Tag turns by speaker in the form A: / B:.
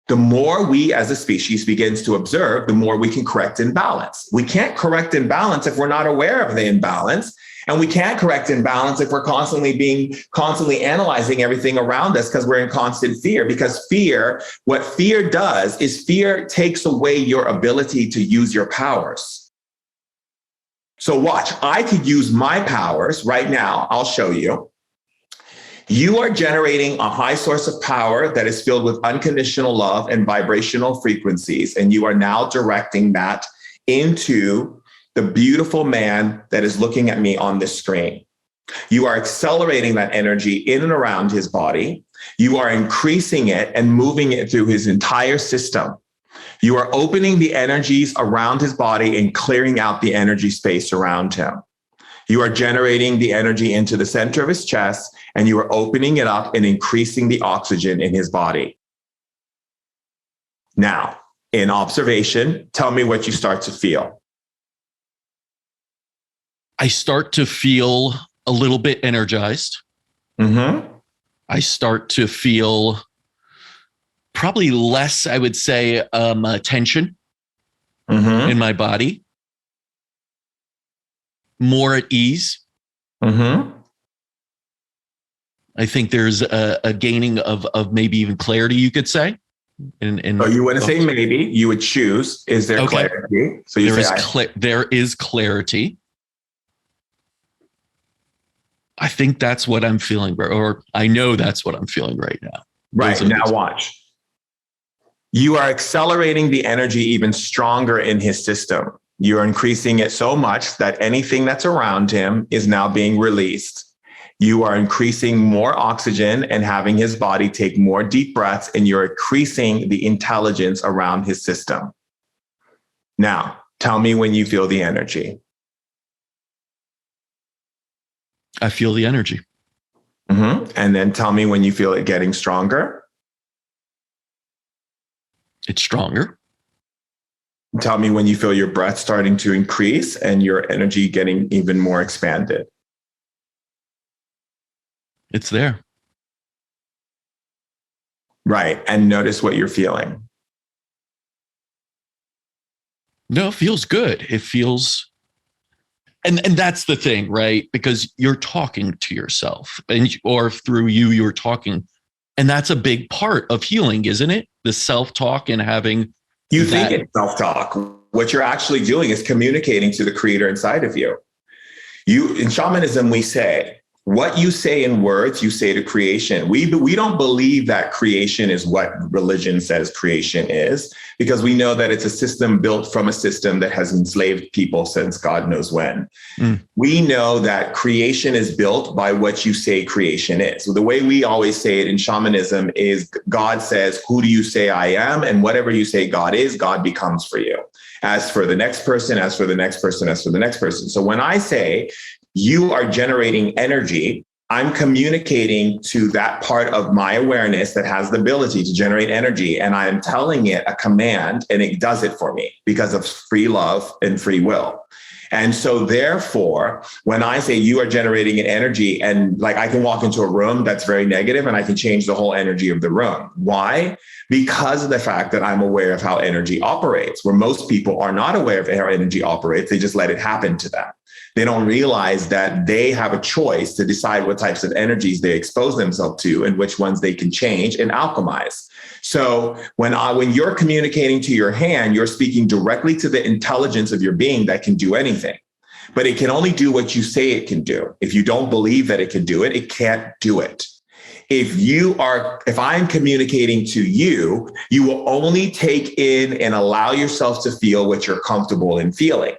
A: The more we as a species begins to observe, the more we can correct imbalance. We can't correct imbalance if we're not aware of the imbalance. And we can't correct imbalance if we're constantly analyzing everything around us because we're in constant fear. Because what fear does is fear takes away your ability to use your powers. So watch, I could use my powers right now. I'll show you. You are generating a high source of power that is filled with unconditional love and vibrational frequencies. And you are now directing that into the beautiful man that is looking at me on this screen. You are accelerating that energy in and around his body. You are increasing it and moving it through his entire system. You are opening the energies around his body and clearing out the energy space around him. You are generating the energy into the center of his chest, and you are opening it up and increasing the oxygen in his body. Now, in observation, tell me what you start to feel.
B: I start to feel a little bit energized.
A: Mm-hmm.
B: I start to feel probably less, I would say, tension in my body. More at ease.
A: Mm-hmm.
B: I think there's a gaining of maybe even clarity, you could say.
A: So you wouldn't say maybe, you would choose. Is there clarity? So you
B: there is clarity. I think that's what I'm feeling, or I know that's what I'm feeling right now.
A: Right, now watch. You are accelerating the energy even stronger in his system. You are increasing it so much that anything that's around him is now being released. You are increasing more oxygen and having his body take more deep breaths, and you're increasing the intelligence around his system. Now, tell me when you feel the energy.
B: I feel the energy.
A: Mm-hmm. And then tell me when you feel it getting stronger.
B: It's stronger.
A: Tell me when you feel your breath starting to increase and your energy getting even more expanded.
B: It's there.
A: Right. And notice what you're feeling.
B: No, it feels good. It feels, and that's the thing, right? Because you're talking to yourself, or through you're talking. And that's a big part of healing, isn't it? The self-talk and having.
A: You think it's self-talk. What you're actually doing is communicating to the creator inside of you. In shamanism, we say, what you say in words, you say to creation. We don't believe that creation is what religion says creation is, because we know that it's a system built from a system that has enslaved people since God knows when. We know that creation is built by what you say creation is. So the way we always say it in shamanism is God says, who do you say I am? And whatever you say God is, God becomes for you. As for the next person, as for the next person, as for the next person. So when I say, you are generating energy, I'm communicating to that part of my awareness that has the ability to generate energy. And I am telling it a command, and it does it for me because of free love and free will. And so therefore, when I say you are generating an energy, and like I can walk into a room that's very negative and I can change the whole energy of the room. Why? Because of the fact that I'm aware of how energy operates, where most people are not aware of how energy operates. They just let it happen to them. They don't realize that they have a choice to decide what types of energies they expose themselves to and which ones they can change and alchemize. So when you're communicating to your hand, you're speaking directly to the intelligence of your being that can do anything. But it can only do what you say it can do. If you don't believe that it can do it, it can't do it. If I'm communicating to you, you will only take in and allow yourself to feel what you're comfortable in feeling.